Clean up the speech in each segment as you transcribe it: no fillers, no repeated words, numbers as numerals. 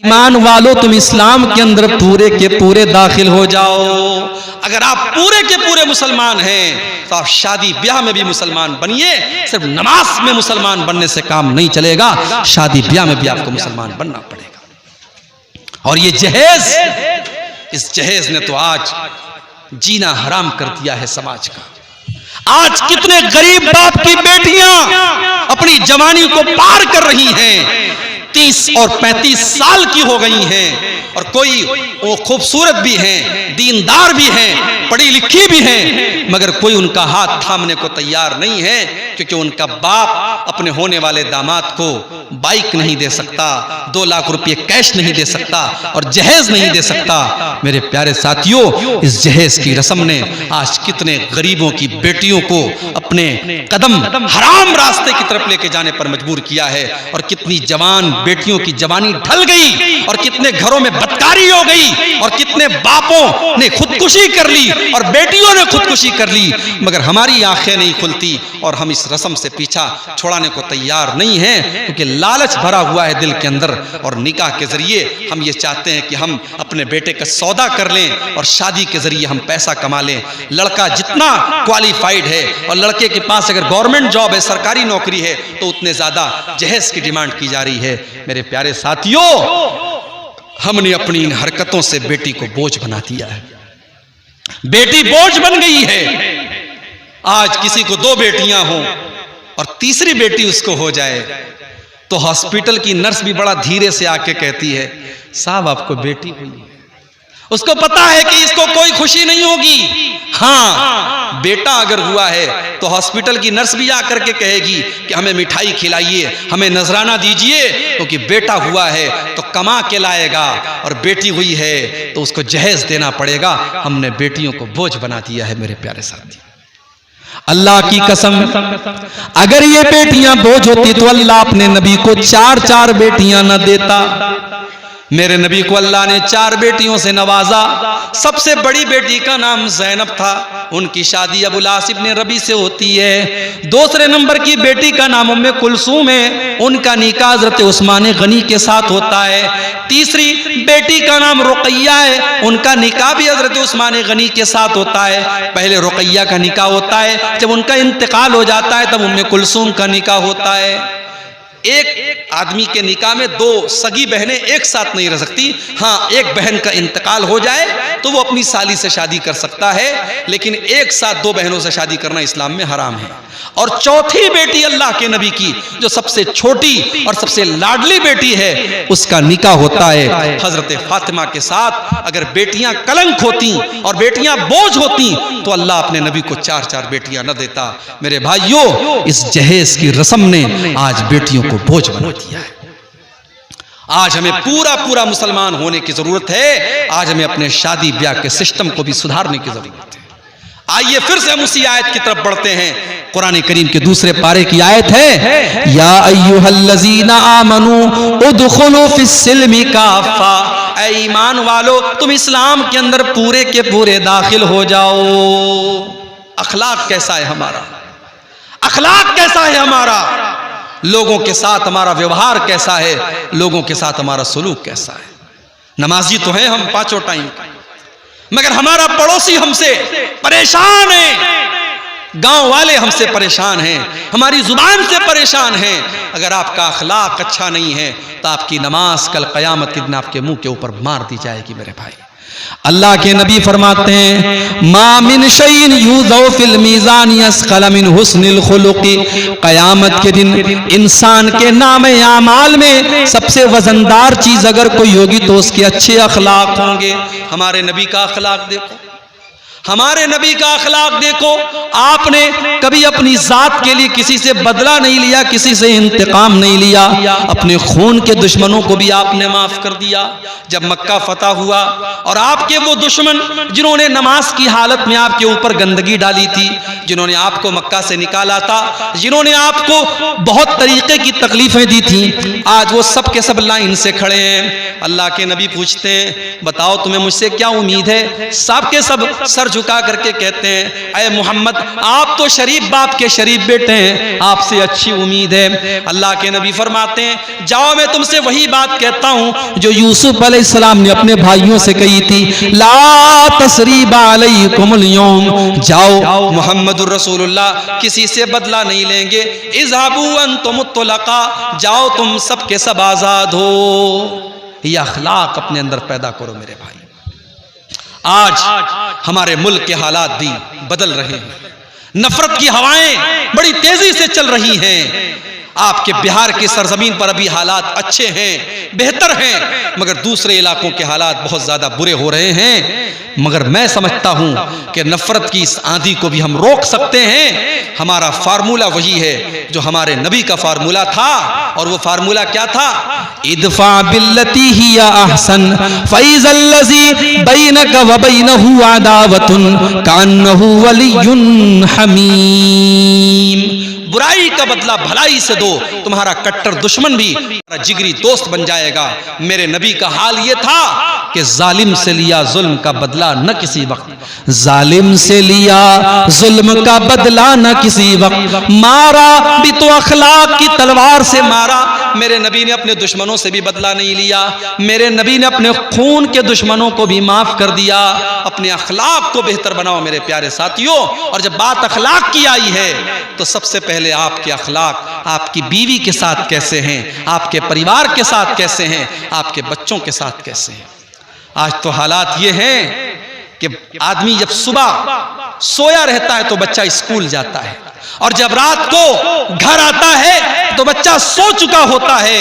ईमान वालों तुम इस्लाम के अंदर पूरे के पूरे दाखिल हो जाओ। अगर आप पूरे के पूरे मुसलमान हैं तो आप शादी ब्याह में भी मुसलमान बनिए। सिर्फ नमाज में मुसलमान बनने से काम नहीं चलेगा, शादी ब्याह में भी आपको मुसलमान बनना पड़ेगा। और ये जहेज, इस जहेज ने तो आज जीना हराम कर दिया है समाज का। आज कितने गरीब बाप की बेटियां अपनी जवानी को पार कर रही हैं, 30 और 35 साल की हो गई हैं, और कोई वो खूबसूरत भी हैं, दीनदार भी हैं, पढ़ी लिखी भी हैं, मगर कोई उनका हाथ थामने को तैयार नहीं है, क्योंकि उनका बाप अपने होने वाले दामाद को बाइक नहीं दे सकता, 2 लाख रुपए कैश नहीं दे सकता, और जहेज नहीं दे सकता। मेरे प्यारे साथियों, इस जहेज की रस्म ने आज कितने गरीबों की बेटियों को अपने कदम हराम रास्ते की तरफ लेके जाने पर मजबूर किया है, और कितनी जवान बेटियों की जवानी ढल गई, और कितने घरों में बदकारी हो गई, और कितने बापों ने खुदकुशी कर ली और बेटियों ने खुदकुशी कर ली, मगर हमारी आंखें नहीं खुलती और हम इस रस्म से पीछा छुड़ाने को तैयार नहीं हैं, क्योंकि लालच भरा हुआ है दिल के अंदर। और निकाह के जरिए हम ये चाहते हैं कि हम अपने बेटे का सौदा कर लें, और शादी के जरिए हम पैसा कमा लें। लड़का जितना क्वालिफाइड है और लड़के के पास अगर गवर्नमेंट जॉब है, सरकारी नौकरी है, तो उतने ज्यादा जहेज की डिमांड की जा रही है। मेरे प्यारे साथियों, हमने अपनी इन हरकतों से बेटी को बोझ बना दिया है। बेटी बोझ बन गई है। आज किसी को 2 बेटियां हों और तीसरी बेटी उसको हो जाए, तो हॉस्पिटल की नर्स भी बड़ा धीरे से आके कहती है, साहब आपको बेटी हुई है। उसको पता है कि इसको कोई खुशी नहीं होगी। हाँ, बेटा अगर हुआ है तो हॉस्पिटल की नर्स भी आकर के कहेगी कि हमें मिठाई खिलाइए, हमें नजराना दीजिए, क्योंकि बेटा हुआ है तो कमा के लाएगा, और बेटी हुई है तो उसको जहेज देना पड़ेगा। हमने बेटियों को बोझ बना दिया है। मेरे प्यारे साथी, अल्लाह की कसम, अगर ये बेटियां बोझ होती तो अल्लाह अपने नबी को 4-4 बेटियां न देता। मेरे नबी को अल्लाह ने 4 बेटियों से नवाजा। सबसे बड़ी बेटी का नाम ज़ैनब था, उनकी शादी अबुल आस इब्न रबी से होती है। दूसरे नंबर की बेटी का नाम उम्मे कुलसूम है, उनका निकाह हज़रत उस्मान गनी के साथ होता है। तीसरी बेटी का नाम रुकैया है, उनका निकाह भी हज़रत उस्मान गनी के साथ होता है। पहले रुकैया का निकाह होता है, जब उनका इंतकाल हो जाता है तब उम्मे कुलसूम का निकाह होता है। एक आदमी के निकाह में 2 सगी बहनें एक साथ नहीं रह सकती। हाँ, एक बहन का इंतकाल हो जाए तो वो अपनी साली से शादी कर सकता है, लेकिन एक साथ 2 बहनों से शादी करना इस्लाम में हराम है। और चौथी बेटी अल्लाह के नबी की, जो सबसे छोटी और सबसे लाडली बेटी है, उसका निकाह होता है हजरत फातिमा के साथ। अगर बेटियां कलंक होती और बेटियां बोझ होती तो अल्लाह अपने नबी को 4-4 बेटियां न देता। मेरे भाइयों, इस जहेज की रस्म ने आज बेटियों को बोझ बना दिया है। आज हमें पूरा मुसलमान होने की जरूरत है। आज हमें अपने शादी ब्याह के सिस्टम को भी सुधारने की जरूरत है। आइए फिर से हम उसी आयत की तरफ बढ़ते हैं। कुरान करीम के दूसरे पारे की आयत है, या अय्युहल्लज़ीना आमनू उदखुलू फिस्सिल्मि काफ़ा। ऐ ईमान वालो, तुम इस्लाम के अंदर पूरे के पूरे दाखिल हो जाओ। अखलाक कैसा है हमारा? अखलाक कैसा है हमारा? लोगों के साथ हमारा व्यवहार कैसा है? लोगों के साथ हमारा सलूक कैसा है? नमाजी तो हैं हम 5 टाइम, मगर हमारा पड़ोसी हमसे परेशान है, गांव वाले हमसे परेशान हैं, हमारी जुबान से परेशान हैं। अगर आपका अखलाक अच्छा नहीं है तो आपकी नमाज कल क़यामत के दिन आपके मुंह के ऊपर मार दी जाएगी। मेरे भाई, अल्लाह के नबी फरमाते हैं, मा मिन शैइन युज़ौ फिल मीज़ान यसक़ल मिन हुस्निल खुलुक़ि। क़यामत के दिन इंसान के नामे आमाल में सबसे वजनदार चीज अगर कोई होगी तो उसके अच्छे अखलाक होंगे। हमारे नबी का अखलाक देखो, हमारे नबी का अखलाक देखो। आपने कभी अपनी जात के लिए किसी से बदला नहीं लिया, किसी से इंतकाम नहीं लिया। अपने खून के दुश्मनों को भी आपने माफ कर दिया। जब मक्का फतह हुआ और आपके वो दुश्मन जिन्होंने नमाज की हालत में आपके ऊपर गंदगी डाली थी, जिन्होंने आपको मक्का से निकाला था, जिन्होंने आपको बहुत तरीके की तकलीफें दी थी, आज वो सब के सब लाइन से खड़े हैं। अल्लाह के नबी पूछते हैं, बताओ तुम्हें मुझसे क्या उम्मीद है? सब के सब सर झुका करके कहते हैं, अय मोहम्मद आप तो शरीफ बाप के शरीफ बेटे हैं, आपसे अच्छी उम्मीद है। अल्लाह के नबी फरमाते हैं, जाओ मैं तुमसे वही बात कहता हूं जो यूसुफ अलैहिस्सलाम ने अपने भाइयों से कही थी, ला तसरीबा अलैकुमुल यौम, जाओ मोहम्मदुर रसूलुल्लाह किसी से बदला नहीं लेंगे, इज़हाबू अंतुम तुलका, जाओ तुम सब के सब आजाद हो। ये अखलाक अपने अंदर पैदा करो मेरे भाई। आज हमारे मुल्क के हालात भी बदल रहे हैं, नफरत की हवाएं बड़ी तेजी से चल रही हैं। आपके बिहार की सरजमीन पर अभी हालात अच्छे हैं, बेहतर हैं, मगर दूसरे इलाकों के हालात बहुत ज्यादा बुरे हो रहे हैं। मगर मैं समझता हूं कि नफरत की इस आंधी को भी हम रोक सकते हैं। हमारा फार्मूला वही है जो हमारे नबी का फार्मूला था, और वो फार्मूला क्या था? इदफा बिल्लती हिया अहसन फैज़ल्लज़ी बैनका व बैनहु अदावतुन कान्नहु वलियुन हमीम। बुराई का बदला भलाई से दो, तुम्हारा कट्टर दुश्मन भी तुम्हारा जिगरी दोस्त बन जाएगा। मेरे नबी का हाल ये था कि जालिम से लिया जुल्म का बदला न किसी वक्त, जालिम से लिया जुल्म का बदला न किसी वक्त, मारा भी तो अखलाक की तलवार से मारा। मेरे नबी ने अपने दुश्मनों से भी बदला नहीं लिया, मेरे नबी ने अपने खून के दुश्मनों को भी माफ कर दिया। अपने अखलाक को बेहतर बनाओ मेरे प्यारे साथियों। और जब बात अखलाक की आई है तो सबसे पहले आपके अखलाक आपकी बीवी के साथ कैसे हैं, आपके परिवार के साथ कैसे हैं, आपके बच्चों के साथ कैसे हैं। आज तो हालात ये हैं कि आदमी जब सुबह सोया रहता है तो बच्चा स्कूल जाता है, और जब रात को घर आता है तो बच्चा सो चुका होता है।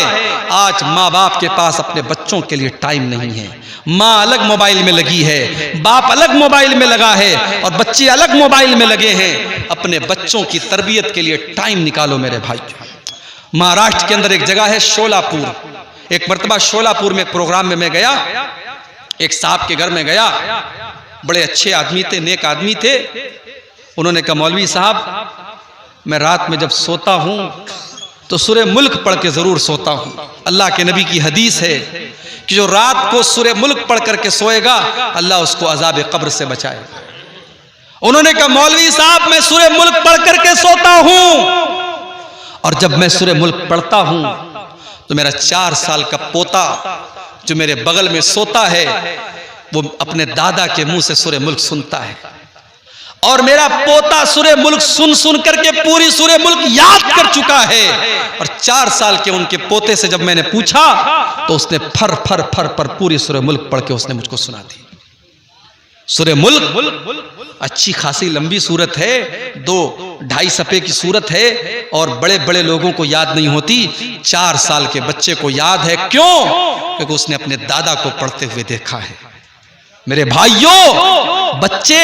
आज माँ बाप के पास अपने बच्चों के लिए टाइम नहीं है। माँ अलग मोबाइल में लगी है, बाप अलग मोबाइल में लगा है, और बच्चे अलग मोबाइल में लगे हैं। अपने बच्चों की तरबियत के लिए टाइम निकालो मेरे भाई। महाराष्ट्र के अंदर एक जगह है शोलापुर। एक मर्तबा शोलापुर में एक प्रोग्राम में मैं गया, एक साहब के घर में गया, बड़े अच्छे आदमी थे, नेक आदमी थे। उन्होंने कहा, मौलवी साहब मैं रात में जब सोता हूं तो सूरे मुल्क पढ़ के जरूर सोता हूं। अल्लाह के नबी की हदीस है कि जो रात को सूरे मुल्क पढ़ करके सोएगा अल्लाह उसको अजाब कब्र से बचाएगा। उन्होंने कहा, मौलवी साहब मैं सूरे मुल्क पढ़ करके सोता हूं, और जब मैं सूरे मुल्क पढ़ता हूं तो मेरा 4 साल का पोता जो मेरे बगल में सोता है वो अपने दादा के मुंह से सूरे मुल्क सुनता है, और मेरा पोता सूरे मुल्क सुन सुन करके पूरी सूरे मुल्क याद कर चुका है। और 4 साल के उनके पोते से जब मैंने पूछा तो उसने फर फर फर पर पूरी सूरे मुल्क पढ़ के उसने मुझको सुना दी। सूरे मुल्क अच्छी खासी लंबी सूरत है, 2-2.5 सफ़े की सूरत है, और बड़े बड़े लोगों को याद नहीं होती। 4 साल के बच्चे को याद है। क्यों? क्योंकि उसने अपने दादा को पढ़ते हुए देखा है। मेरे भाइयों, बच्चे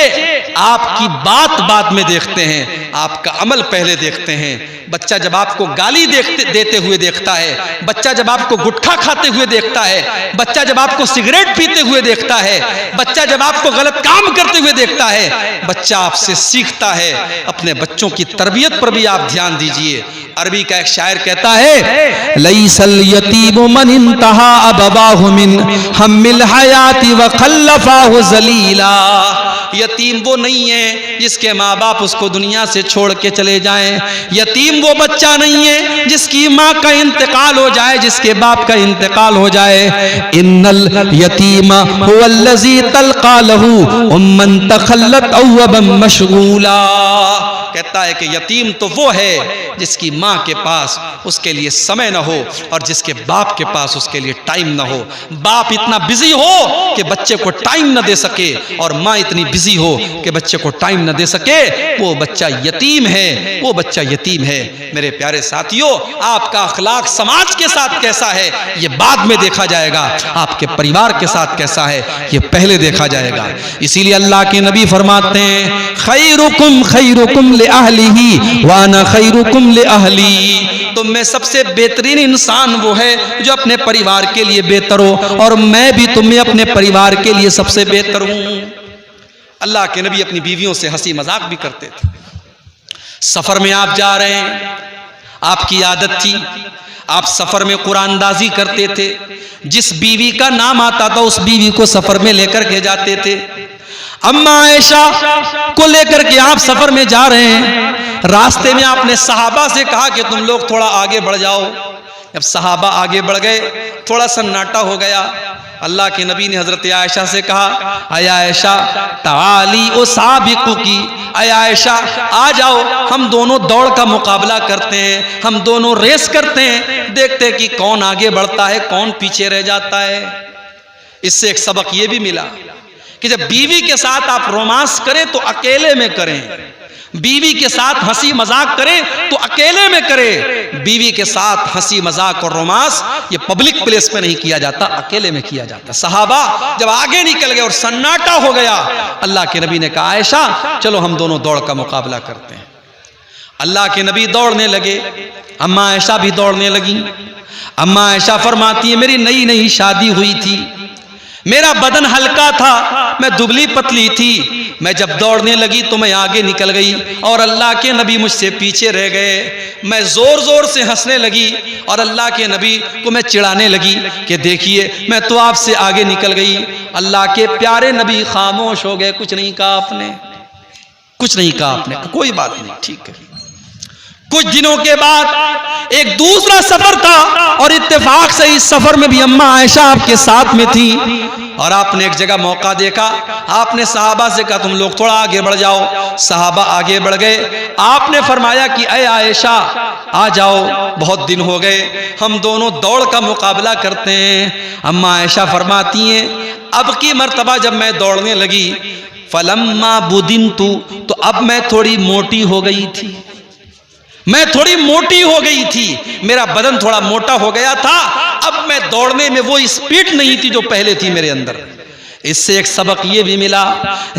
आपकी बात बाद में देखते हैं, आपका अमल पहले देखते हैं। बच्चा जब आपको गाली देते हुए देखता है, बच्चा जब आपको गुटखा खाते हुए देखता है, बच्चा जब आपको सिगरेट पीते हुए देखता है, बच्चा जब आपको गलत काम करते हुए देखता है, बच्चा आपसे सीखता है। अपने बच्चों की तरबियत पर भी आप ध्यान दीजिए। अरबी का एक शायर कहता है, लैसल यतीमु मन इंतहा अबवाहु मिन हम्मिल हयाती व खल्लफाहु जलीला। यतीम वो नहीं है जिसके माँ बाप उसको दुनिया से छोड़ के चले जाएं। यतीम वो बच्चा नहीं है जिसकी माँ का इंतकाल हो जाए, जिसके बाप का इंतकाल हो जाए। इन्नल यतीमा हुवल्लज़ी तल्क़ा लहू उम्मन तखल्लत अव्वबन मशगूला। कहता है कि यतीम तो वो है जिसकी माँ के पास उसके लिए समय न हो, और जिसके बाप के पास उसके लिए टाइम न हो। बाप इतना बिजी हो कि बच्चे को टाइम न दे सके, और माँ इतनी बिजी हो कि बच्चे को टाइम न दे सके, वो बच्चा यतीम है, वो बच्चा यतीम है। मेरे प्यारे साथियों, आपका अखलाक समाज के साथ कैसा है ये बाद में देखा जाएगा, आपके परिवार के साथ कैसा है ये पहले देखा जाएगा। इसीलिए अल्लाह के नबी फरमाते हैं, खैरुकुम खैरुकुम ले अहलिही व अना खैरुकुम ले अहली। तो मैं सबसे बेहतरीन इंसान वो है जो अपने परिवार के लिए बेहतर हो, और मैं भी तुम्हें अपने परिवार के लिए सबसे बेहतर हूं। अल्लाह के नबी अपनी बीवियों से हंसी मजाक भी करते थे। सफर में आप जा रहे हैं, आपकी आदत थी, आप सफर में कुरानदाजी करते थे। जिस बीवी का नाम आता था उस बीवी को सफर में लेकर के जाते थे। अम्मा आयशा को लेकर के आप सफर में जा रहे हैं। रास्ते में आपने सहाबा से कहा कि तुम लोग थोड़ा आगे बढ़ जाओ। जब सहाबा आगे बढ़ गए, थोड़ा सन्नाटा हो गया। अल्लाह के नबी ने हजरत आयशा से कहा, अया आयशा ताली ओ साबिकु की, अया आयशा आ जाओ, हम दोनों दौड़ का मुकाबला करते हैं, हम दोनों रेस करते हैं, देखते हैं कि कौन आगे बढ़ता है, कौन पीछे रह जाता है। इससे एक सबक ये भी मिला कि जब बीवी के साथ आप रोमांस करें तो अकेले में करें, बीवी के साथ हंसी मजाक करें तो अकेले में करें। बीवी के साथ हंसी मजाक और रोमांस ये पब्लिक प्लेस पे नहीं किया जाता, अकेले में किया जाता। सहाबा जब आगे निकल गए और सन्नाटा हो गया, अल्लाह के नबी ने कहा, आयशा चलो हम दोनों दौड़ का मुकाबला करते हैं। अल्लाह के नबी दौड़ने लगे, अम्मा आयशा भी दौड़ने लगी। अम्मा आयशा फरमाती है, मेरी नई नई शादी हुई थी, मेरा बदन हल्का था, मैं दुबली पतली थी। मैं जब दौड़ने लगी तो मैं आगे निकल गई और अल्लाह के नबी मुझसे पीछे रह गए। मैं जोर जोर से हंसने लगी और अल्लाह के नबी को मैं चिढ़ाने लगी कि देखिए मैं तो आपसे आगे निकल गई। अल्लाह के प्यारे नबी खामोश हो गए, कुछ नहीं कहा आपने, कुछ नहीं कहा आपने, कोई बात नहीं, ठीक है। कुछ दिनों के बाद एक दूसरा सफर था और इत्तेफाक से इस सफर में भी अम्मा आयशा आपके साथ में थी और आपने एक जगह मौका देखा। आपने सहाबा से कहा तुम लोग थोड़ा आगे बढ़ जाओ। सहाबा आगे बढ़ गए। आपने फरमाया कि अय आयशा आ जाओ, बहुत दिन हो गए, हम दोनों दौड़ का मुकाबला करते हैं। अम्मा आयशा फरमाती हैं, अब की मर्तबा जब मैं दौड़ने लगी, फलम्मा बुदिनतु, तो अब मैं थोड़ी मोटी हो गई थी, मैं थोड़ी मोटी हो गई थी, मेरा बदन थोड़ा मोटा हो गया था। अब मैं दौड़ने में वो स्पीड नहीं थी जो पहले थी मेरे अंदर। इससे एक सबक ये भी मिला,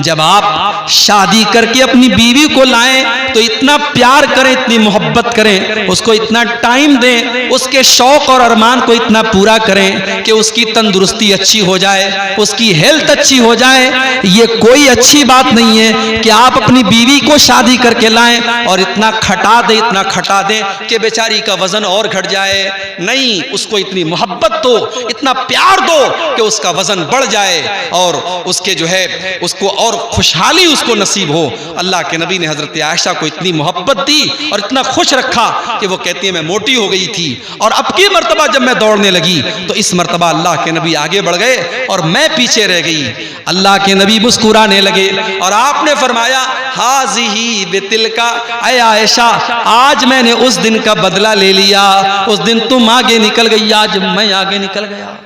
जब आप शादी करके अपनी बीवी को लाएं तो इतना प्यार करें, इतनी मोहब्बत करें, उसको इतना टाइम दें, उसके शौक और अरमान को इतना पूरा करें कि उसकी तंदुरुस्ती अच्छी हो जाए, उसकी हेल्थ अच्छी हो जाए। ये कोई अच्छी बात नहीं है कि आप अपनी बीवी को शादी करके लाएं और इतना खटा दें, इतना खटा दें कि बेचारी का वजन और घट जाए। नहीं, उसको इतनी मोहब्बत दो, इतना प्यार दो कि उसका वजन बढ़ जाए और उसके जो है उसको और खुशहाली उसको नसीब हो। अल्लाह के नबी ने हजरत आयशा को इतनी मोहब्बत दी और इतना खुश रखा कि वो कहती है मैं मोटी हो गई थी और अब की मर्तबा जब मैं दौड़ने लगी तो इस मर्तबा अल्लाह के नबी आगे बढ़ गए और मैं पीछे रह गई। अल्लाह के नबी मुस्कुराने लगे और आपने फरमाया, हाज़िही बितिल का, अय आयशा आज मैंने उस दिन का बदला ले लिया, उस दिन तुम आगे निकल गई, आज मैं आगे निकल गया।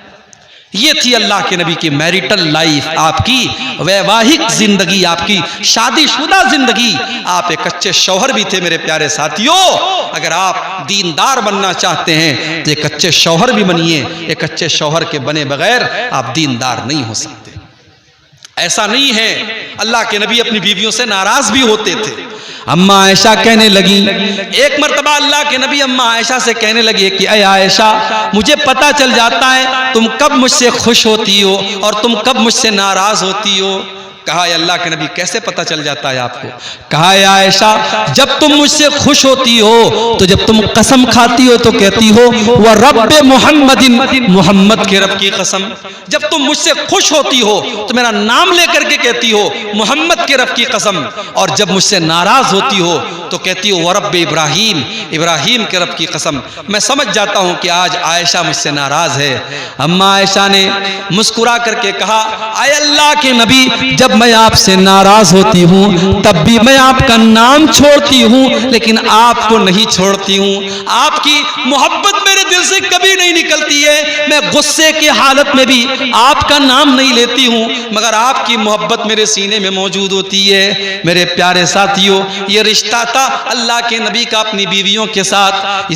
ये थी अल्लाह के नबी की मैरिटल लाइफ, आपकी वैवाहिक जिंदगी, आपकी शादीशुदा जिंदगी। आप एक अच्छे शौहर भी थे मेरे प्यारे साथियों। अगर आप दीनदार बनना चाहते हैं तो एक अच्छे शौहर भी बनिए। एक अच्छे शौहर के बने बगैर आप दीनदार नहीं हो सकते। ऐसा नहीं है, अल्लाह के नबी अपनी बीवियों से नाराज भी होते थे। अम्मा आयशा कहने लगी, एक मर्तबा अल्लाह के नबी अम्मा आयशा से कहने लगे कि अय आयशा मुझे पता चल जाता है तुम कब मुझसे खुश होती हो और तुम कब मुझसे नाराज होती हो। कहा अल्लाह के नबी कैसे पता चल जाता है आपको? कहा आयशा जब तुम मुझसे खुश होती हो तो जब तुम कसम खाती हो तो कहती हो वह रब्बे मोहम्मदिन, मोहम्मद के रब की कसम। जब तुम मुझसे खुश होती हो तो मेरा नाम लेकर के कहती हो मोहम्मद के रब की कसम, और जब मुझसे नाराज होती हो तो कहती हो वह रब्बे इब्राहिम, इब्राहिम के रब की कसम। मैं समझ जाता हूं कि आज आयशा मुझसे नाराज है। अम्मा आयशा ने मुस्कुरा करके कहा, आय अल्लाह के नबी जब मैं आपसे नाराज होती हूँ तब भी मैं आपका नाम छोड़ती हूँ लेकिन आपको नहीं छोड़ती हूँ। आपकी मोहब्बत मेरे दिल से कभी नहीं निकलती है। मैं गुस्से की हालत में भी आपका नाम नहीं लेती हूँ मगर आपकी मोहब्बत मेरे सीने में मौजूद होती है। मेरे प्यारे साथियों, ये रिश्ता था अल्लाह के नबी का अपनी बीवियों के साथ।